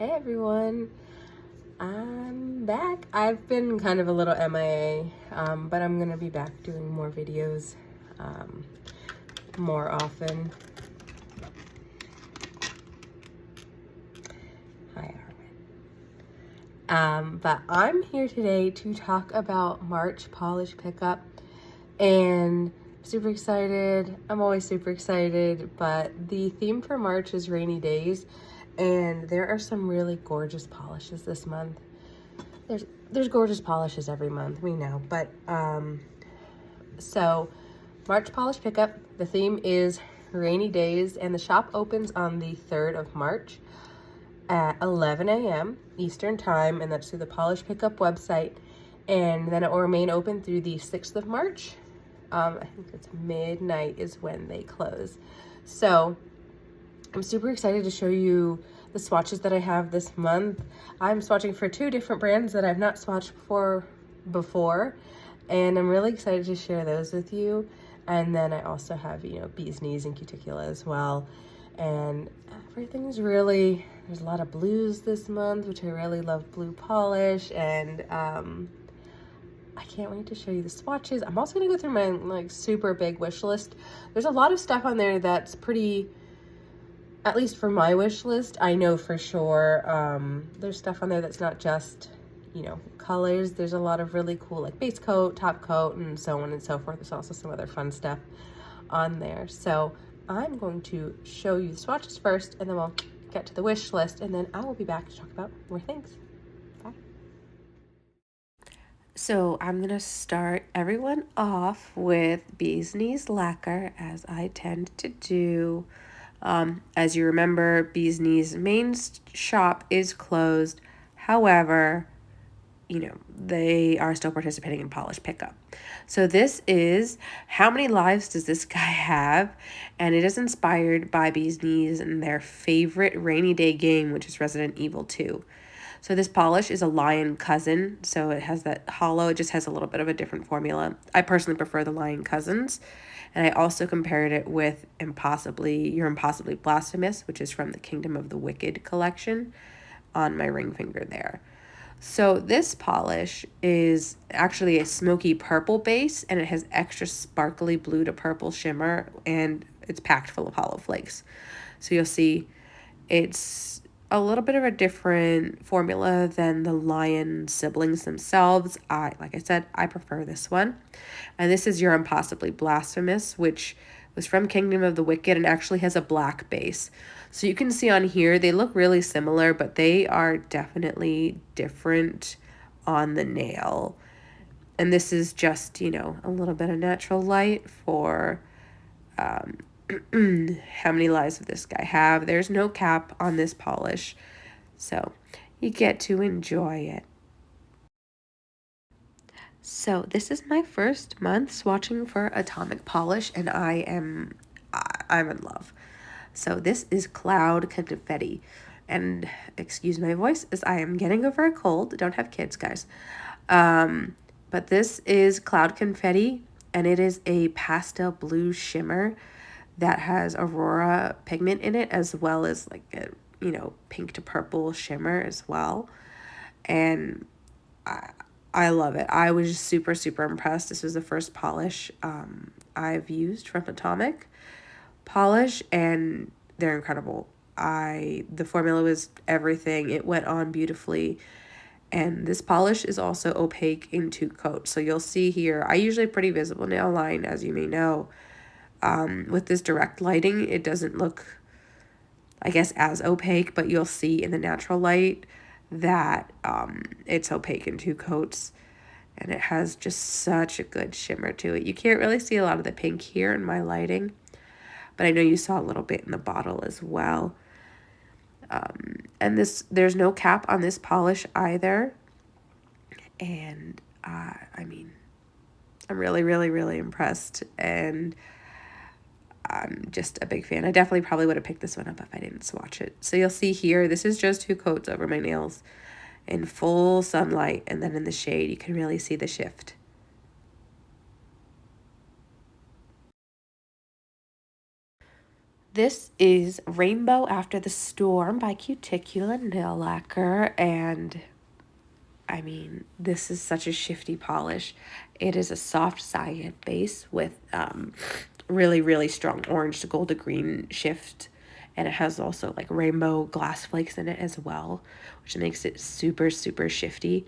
Hey everyone, I'm back. I've been kind of a little MIA, but I'm gonna be back doing more videos more often. Hi Armin. But I'm here today to talk about March polish pickup, and I'm super excited. I'm always super excited, but the theme for March is rainy days, and there are some really gorgeous polishes this month. There's gorgeous polishes every month, we know, but so March polish pickup, the theme is rainy days, and the shop opens on the 3rd of March at 11 a.m. Eastern time, and that's through the polish pickup website, and then it will remain open through the 6th of March. I think it's midnight is when they close. So I'm super excited to show you the swatches that I have this month. I'm swatching for 2 different brands that I've not swatched before, and I'm really excited to share those with you. And then I also have, Bee's Knees and Cuticula as well. And everything's really, there's a lot of blues this month, which I really love blue polish, and I can't wait to show you the swatches. I'm also gonna go through my super big wish list. There's a lot of stuff on there that's pretty, at least for my wish list, I know for sure. There's stuff on there that's not just, colors. There's a lot of really cool base coat, top coat, and so on and so forth. There's also some other fun stuff on there. So I'm going to show you the swatches first, and then we'll get to the wish list, and then I will be back to talk about more things. Bye. So I'm gonna start everyone off with Bee's Knees Lacquer, as I tend to do. As you remember, Bee's Knees main shop is closed. However, they are still participating in polish pickup. So this is How Many Lives Does This Guy Have? And it is inspired by Bee's Knees and their favorite rainy day game, which is Resident Evil 2. So this polish is a Lion Cousin, so it has that hollow. It just has a little bit of a different formula. I personally prefer the Lion Cousins. And I also compared it with You're Impossibly Blasphemous, which is from the Kingdom of the Wicked collection, on my ring finger there. So this polish is actually a smoky purple base, and it has extra sparkly blue to purple shimmer, and it's packed full of hollow flakes. So you'll see it's a little bit of a different formula than the Lion siblings themselves. Like I said, I prefer this one. And this is You're Impossibly Blasphemous, which was from Kingdom of the Wicked and actually has a black base. So you can see on here, they look really similar, but they are definitely different on the nail. And this is just, a little bit of natural light for How Many Lives Does This Guy Have? There's no cap on this polish, so you get to enjoy it. So this is my first month swatching for Atomic Polish, and I'm in love. So this is Cloud Confetti, and excuse my voice as I am getting over a cold. Don't have kids, guys. But this is Cloud Confetti, and it is a pastel blue shimmer that has Aurora pigment in it, as well as a pink to purple shimmer as well. And I love it. I was just super impressed. This was the first polish I've used from Atomic Polish, and they're incredible. The formula was everything. It went on beautifully. And this polish is also opaque in 2 coats. So you'll see here, I usually have pretty visible nail line, as you may know. With this direct lighting, it doesn't look, I guess, as opaque, but you'll see in the natural light that it's opaque in 2 coats, and it has just such a good shimmer to it. You can't really see a lot of the pink here in my lighting, but I know you saw a little bit in the bottle as well. And there's no cap on this polish either, and I mean, I'm really impressed, and I'm just a big fan. I definitely probably would have picked this one up if I didn't swatch it. So you'll see here, this is just 2 coats over my nails in full sunlight, and then in the shade, you can really see the shift. This is Rainbow After the Storm by Cuticula Nail Lacquer, and I mean, this is such a shifty polish. It is a soft cyan base with really, really strong orange to gold to green shift. And it has also like rainbow glass flakes in it as well, which makes it super, super shifty.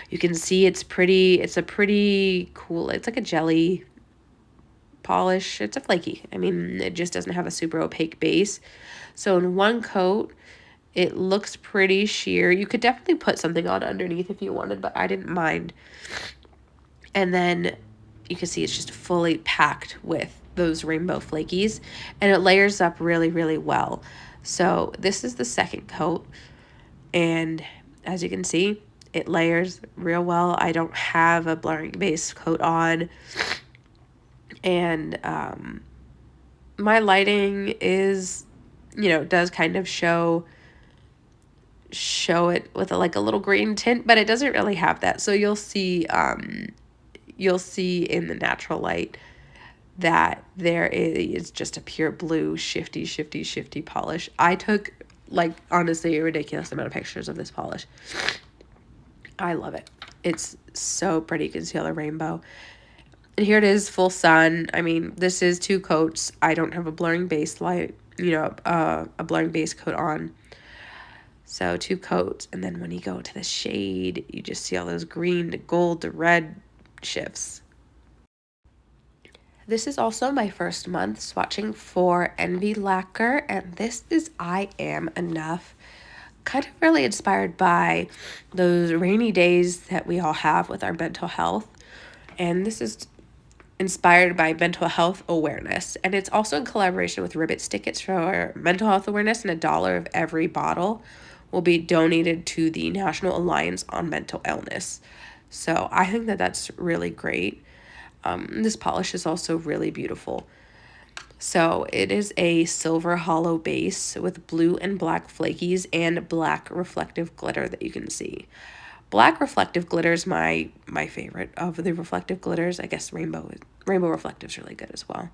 You can see it's a pretty cool, it's like a jelly polish. It's a flaky. I mean, it just doesn't have a super opaque base. So in one coat, it looks pretty sheer. You could definitely put something on underneath if you wanted, but I didn't mind. And then you can see it's just fully packed with those rainbow flakies, and it layers up really, really well. So this is the second coat, and as you can see, it layers real well. I don't have a blurring base coat on, and my lighting is, does kind of show it with like a little green tint, but it doesn't really have that. So you'll see in the natural light that there is just a pure blue shifty, shifty, shifty polish. I took, like, honestly, a ridiculous amount of pictures of this polish. I love it. It's so pretty. You can see all the rainbow. And here it is, full sun. I mean, this is 2 coats. I don't have a blurring base light, a blurring base coat on. So 2 coats. And then when you go to the shade, you just see all those green to gold to red shifts. This is also my first month swatching for Envy Lacquer, and this is I Am Enough. Kind of really inspired by those rainy days that we all have with our mental health. And this is inspired by mental health awareness. And it's also in collaboration with Ribbit Stickets for mental health awareness, and $1 of every bottle will be donated to the National Alliance on Mental Illness. So I think that that's really great. This polish is also really beautiful. So it is a silver hollow base with blue and black flakies and black reflective glitter that you can see. Black reflective glitter is my favorite of the reflective glitters. I guess rainbow reflective is really good as well.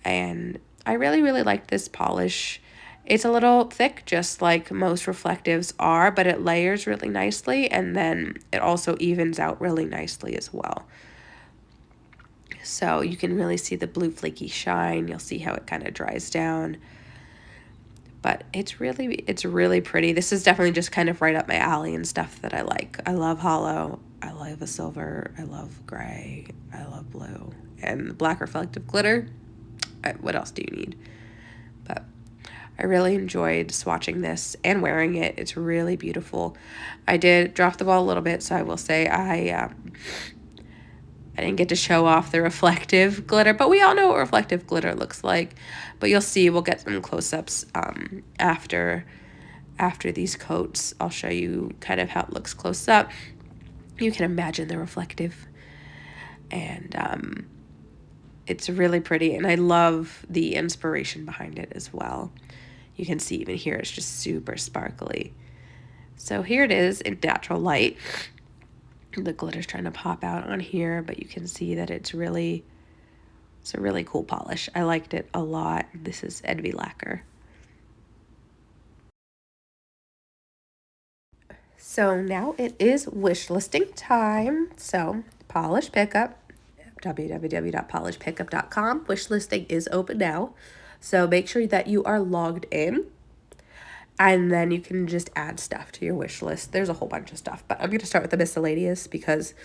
And I really, really like this polish. It's a little thick, just like most reflectives are, but it layers really nicely, and then it also evens out really nicely as well. So you can really see the blue flaky shine. You'll see how it kind of dries down. But it's really pretty. This is definitely just kind of right up my alley and stuff that I like. I love hollow. I love a silver. I love gray. I love blue. And black reflective glitter. What else do you need? But I really enjoyed swatching this and wearing it. It's really beautiful. I did drop the ball a little bit, so I will say I didn't get to show off the reflective glitter, but we all know what reflective glitter looks like. But you'll see, we'll get some close-ups after these coats. I'll show you kind of how it looks close up. You can imagine the reflective. And it's really pretty, and I love the inspiration behind it as well. You can see even here, it's just super sparkly. So here it is in natural light. The glitter's trying to pop out on here, but you can see that it's a really cool polish. I liked it a lot. This is Envy Lacquer. So now it is wish listing time. So polish pickup, www.polishpickup.com. Wish listing is open now. So make sure that you are logged in. And then you can just add stuff to your wish list. There's a whole bunch of stuff, but I'm going to start with the miscellaneous because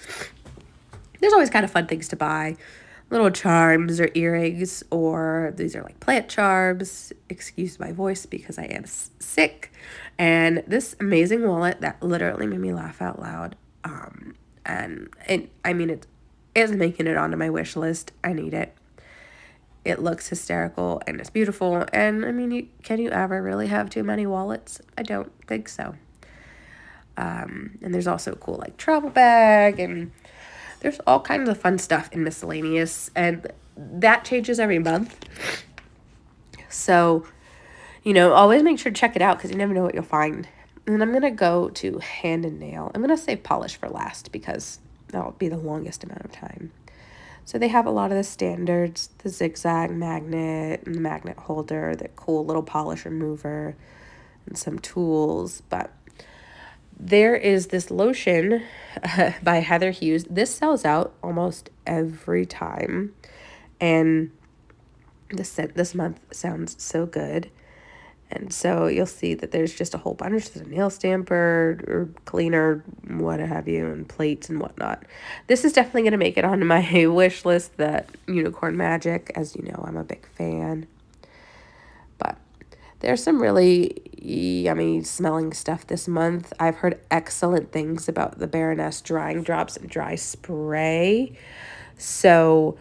there's always kind of fun things to buy. Little charms or earrings, or these are like plant charms. Excuse my voice because I am sick. And this amazing wallet that literally made me laugh out loud. And it is making it onto my wish list. I need it. It looks hysterical and it's beautiful. And I mean, can you ever really have too many wallets? I don't think so. And there's also a cool like travel bag, and there's all kinds of fun stuff in miscellaneous, and that changes every month. So, always make sure to check it out because you never know what you'll find. And I'm going to go to hand and nail. I'm going to save polish for last because that'll be the longest amount of time. So they have a lot of the standards, the zigzag magnet and the magnet holder, the cool little polish remover, and some tools. But there is this lotion by Heather Hughes. This sells out almost every time. And the scent this month sounds so good. And so you'll see that there's just a whole bunch. There's a nail stamper or cleaner, what have you, and plates and whatnot. This is definitely going to make it onto my wish list, the Unicorn Magic. As you know, I'm a big fan. But there's some really yummy smelling stuff this month. I've heard excellent things about the Baroness Drying Drops and Dry Spray. So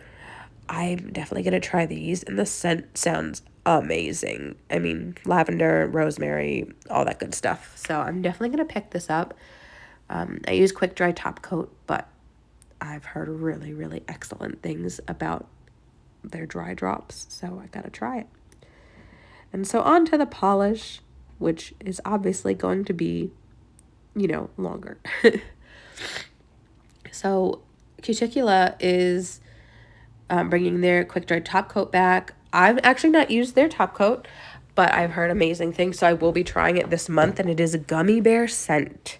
I'm definitely going to try these. And the scent sounds amazing. I mean, lavender, rosemary, all that good stuff. So I'm definitely going to pick this up. I use Quick Dry Top Coat, but I've heard really, really excellent things about their dry drops. So I got to try it. And so on to the polish, which is obviously going to be, longer. So Cuticula is bringing their Quick Dry Top Coat back. I've actually not used their top coat, but I've heard amazing things, so I will be trying it this month, and it is a gummy bear scent.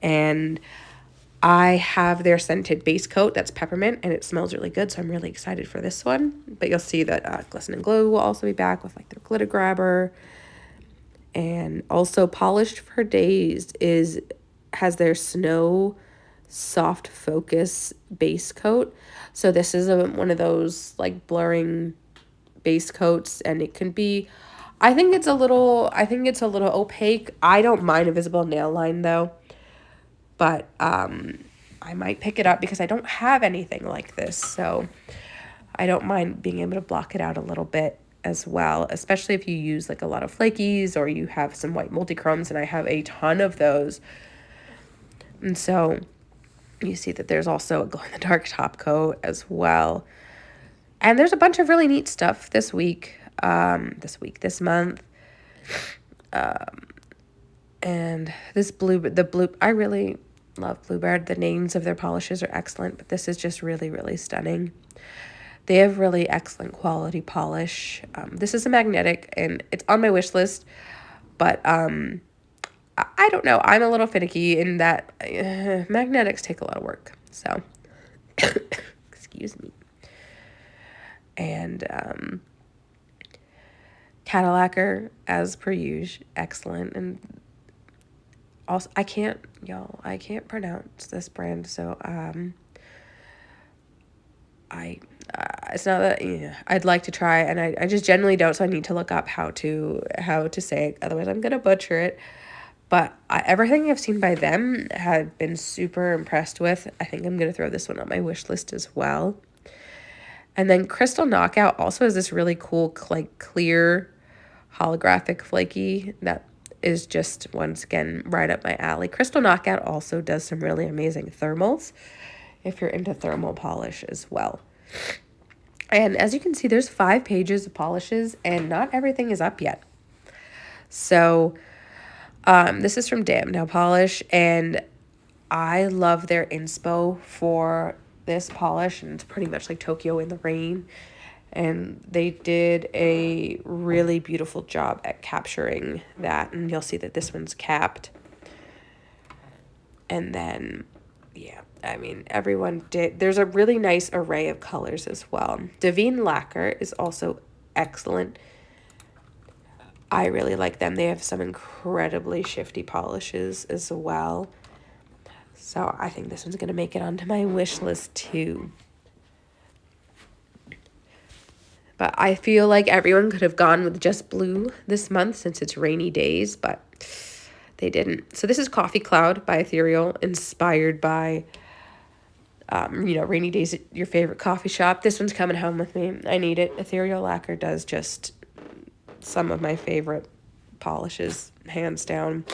And I have their scented base coat that's peppermint, and it smells really good, so I'm really excited for this one. But you'll see that Glisten and Glow will also be back with like their glitter grabber. And also Polished for Days has their snow soft focus base coat. So this is one of those like blurring base coats, and it can be, I think it's a little opaque. I don't mind a visible nail line though, but I might pick it up because I don't have anything like this, so I don't mind being able to block it out a little bit as well, especially if you use like a lot of flakies or you have some white multi-chromes, and I have a ton of those. And so you see that there's also a glow-in-the-dark top coat as well. And there's a bunch of really neat stuff this month. And I really love Bluebird. The names of their polishes are excellent, but this is just really, really stunning. They have really excellent quality polish. This is a magnetic, and it's on my wish list, but I don't know. I'm a little finicky in that magnetics take a lot of work. So, excuse me. And Lacquer, as per usual, excellent. And also, I can't pronounce this brand, so it's not that I'd like to try, and I just generally don't, so I need to look up how to say it, otherwise I'm gonna butcher it. But everything I've seen by them have been super impressed with. I think I'm gonna throw this one on my wish list as well. And then Crystal Knockout also has this really cool like clear holographic flaky that is just, once again, right up my alley. Crystal Knockout also does some really amazing thermals if you're into thermal polish as well. And as you can see, there's 5 pages of polishes, and not everything is up yet. So this is from Damn Nail Polish, and I love their inspo for this polish, and it's pretty much like Tokyo in the Rain. And they did a really beautiful job at capturing that, and you'll see that this one's capped. And then, yeah, I mean, everyone did. There's a really nice array of colors as well. Divine Lacquer is also excellent. I really like them. They have some incredibly shifty polishes as well. So I think this one's going to make it onto my wish list too. But I feel like everyone could have gone with just blue this month since it's rainy days, but they didn't. So this is Coffee Cloud by Ethereal, inspired by, rainy days at your favorite coffee shop. This one's coming home with me. I need it. Ethereal Lacquer does just some of my favorite polishes, hands down.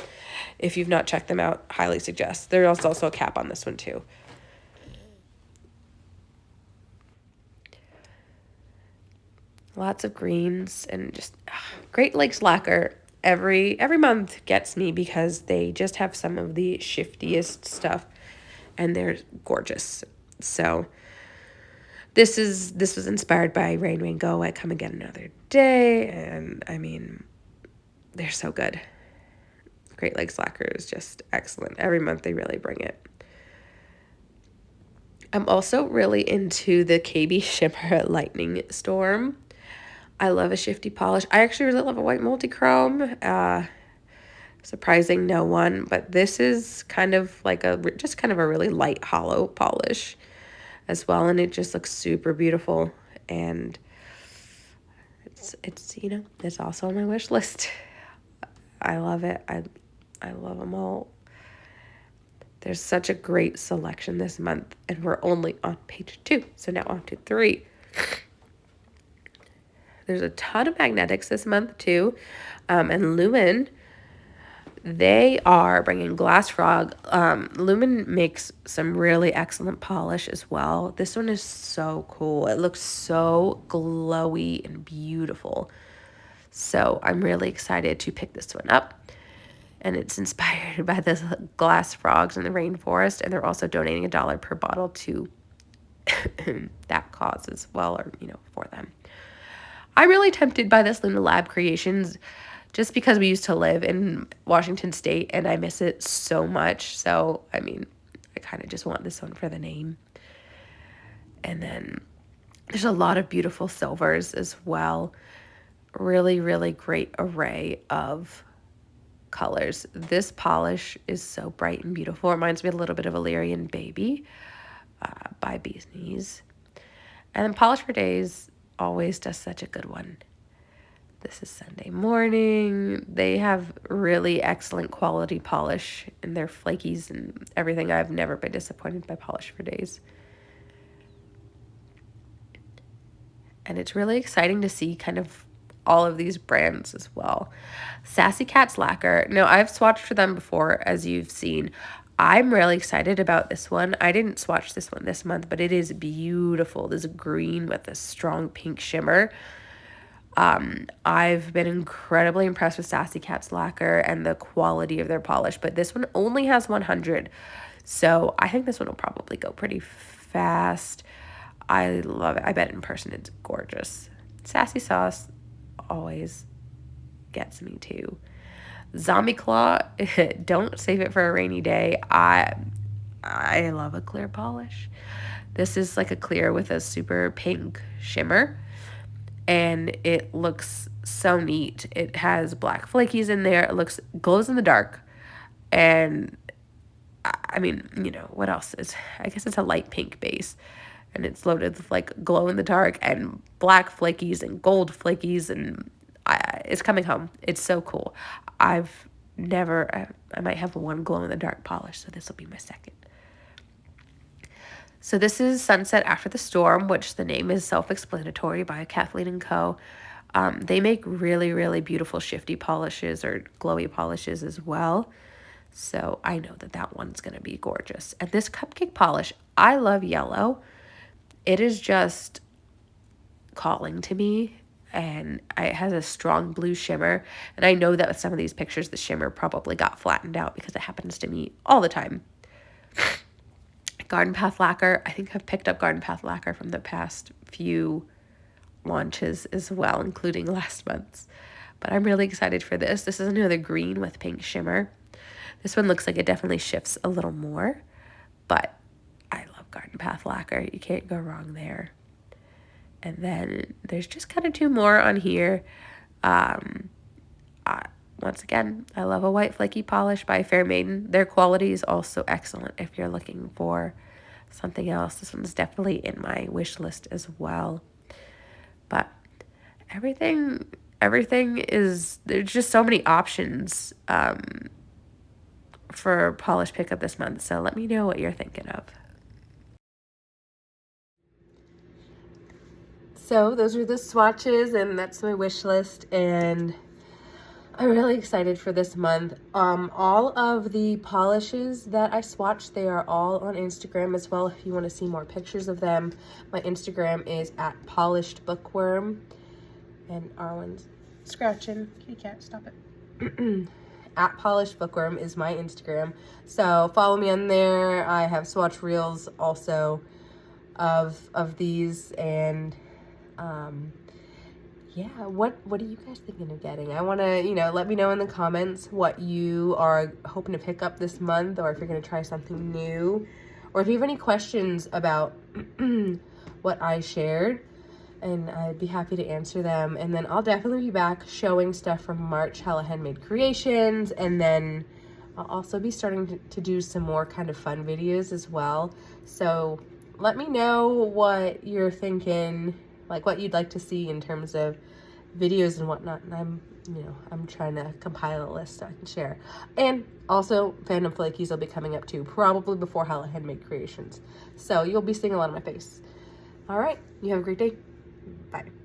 If you've not checked them out, highly suggest. There's also a cap on this one too. Lots of greens, and just Great Lakes Lacquer every month gets me because they just have some of the shiftiest stuff, and they're gorgeous. So This was inspired by Rain Rain Go Away, Come Again Another Day, and I mean, they're so good. Great Lakes Lacquer is just excellent. Every month they really bring it. I'm also really into the KB Shimmer Lightning Storm. I love a shifty polish. I actually really love a white multi-chrome. Surprising no one, but this is kind of like just kind of a really light hollow polish as well, and it just looks super beautiful, and it's you know, it's also on my wish list. I love it. I love them all. There's such a great selection this month, and we're only on page 2, so now on to 3. There's a ton of magnetics this month too, and Lumen, they are bringing Glass Frog. Lumen makes some really excellent polish as well. This one is so cool. It looks so glowy and beautiful. So I'm really excited to pick this one up. And it's inspired by the glass frogs in the rainforest. And they're also donating $1 per bottle to that cause as well, or, you know, for them. I'm really tempted by this Luna Lab Creations just because we used to live in Washington State and I miss it so much. So, I mean, I kind of just want this one for the name. And then there's a lot of beautiful silvers as well. Really, really great array of colors. This polish is so bright and beautiful. It reminds me a little bit of Illyrian Baby by Bee's Knees. And then Polish for Days always does such a good one. This is Sunday Morning. They have really excellent quality polish in their flakies and everything. I've never been disappointed by Polish for Days. And it's really exciting to see kind of all of these brands as well. Sassy Cat's Lacquer. Now, I've swatched for them before, as you've seen. I'm really excited about this one. I didn't swatch this one this month, but it is beautiful. This green with a strong pink shimmer. I've been incredibly impressed with Sassy Cat's Lacquer and the quality of their polish, but this one only has 100. So I think this one will probably go pretty fast. I love it. I bet in person it's gorgeous. Sassy Sauce always gets me too. Zombie Claw, don't save it for a rainy day. I love a clear polish. This is like a clear with a super pink shimmer, and it looks so neat. It has black flakies in there. It glows in the dark, and I mean, you know, what else is, I guess it's a light pink base, and it's loaded with like glow in the dark and black flakies and gold flakies, and it's coming home. It's so cool. I might have one glow in the dark polish, so this will be my second. So this is Sunset After the Storm, which the name is self-explanatory, by Kathleen & Co. They make really, really beautiful shifty polishes or glowy polishes as well. So I know that that one's going to be gorgeous. And this cupcake polish, I love yellow. It is just calling to me, and it has a strong blue shimmer. And I know that with some of these pictures, the shimmer probably got flattened out because it happens to me all the time. Garden Path Lacquer. I think I've picked up Garden Path Lacquer from the past few launches as well, including last month's. But I'm really excited for this. This is another green with pink shimmer. This one looks like it definitely shifts a little more, but I love Garden Path Lacquer. You can't go wrong there. And then there's just kind of 2 more on here. Once again, I love a white flaky polish by Fair Maiden. Their quality is also excellent if you're looking for something else. This one's definitely in my wish list as well. But everything is, there's just so many options for polish pickup this month. So let me know what you're thinking of. So those are the swatches, and that's my wish list, and I'm really excited for this month. All of the polishes that I swatched, they are all on Instagram as well. If you want to see more pictures of them, my Instagram is @polishedbookworm. And Arwen's scratching. Kitty cat, stop it. @polishedbookworm is my Instagram. So follow me on there. I have swatch reels also. of these, and yeah, what are you guys thinking of getting? I want to, let me know in the comments what you are hoping to pick up this month, or if you're going to try something new, or if you have any questions about what I shared, and I'd be happy to answer them. And then I'll definitely be back showing stuff from March Hella Handmade Creations, and then I'll also be starting to do some more kind of fun videos as well. So let me know what you're thinking, like what you'd like to see in terms of videos and whatnot. And I'm trying to compile a list so I can share. And also, Phantom Flakies will be coming up too, probably before Hella Handmade Creations. So you'll be seeing a lot of my face. All right, you have a great day. Bye.